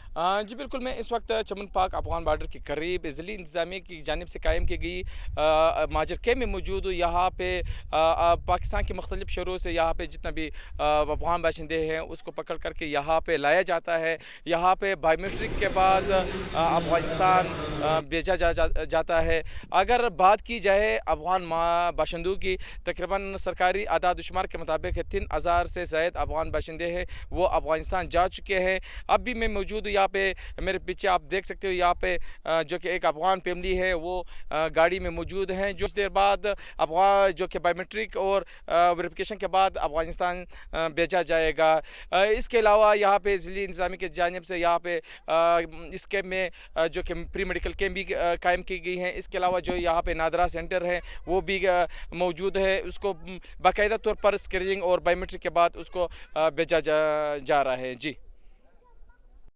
जी बिल्कुल, मैं इस वक्त चमन पाक अफ़गान बॉर्डर के करीब ज़िली इंतज़ामिया की जानिब से कायम की गई माजर के में मौजूद हूँ। यहाँ पे पाकिस्तान के मुख्तलिफ़ शहरों से यहाँ पे जितना भी अफ़गान बाशिंदे हैं उसको पकड़ कर के यहाँ पे लाया जाता है। यहाँ पे बायोमेट्रिक के बाद अफ़गानिस्तान भेजा जाता है। अगर बात की जाए अफ़गान बाशिंदों की, तकरीबन सरकारी आदाद-ओ-शुमार के मुताबिक 3000 से ज़ायद अफ़गान बाशिंदे हैं, वो अफ़गानिस्तान जा चुके हैं। अब भी मैं मौजूद हूँ यहाँ पे, मेरे पीछे आप देख सकते हो यहाँ पे जो कि एक अफ़गान फैमिली है वो गाड़ी में मौजूद हैं। जो देर बाद अफ़गान जो कि बायोमेट्रिक और वेरिफिकेशन के बाद अफ़गानिस्तान भेजा जाएगा। इसके अलावा यहाँ पे ज़िली इंतज़ामिया की जानिब से यहाँ पे इस कैम्प में जो कि प्री मेडिकल कैम्प भी कायम की गई हैं। इसके अलावा जो यहाँ पे नादरा सेंटर है वो भी मौजूद है। उसको बाकायदा तौर पर स्क्रीनिंग और बायोमेट्रिक के बाद उसको भेजा जा रहा है। जी।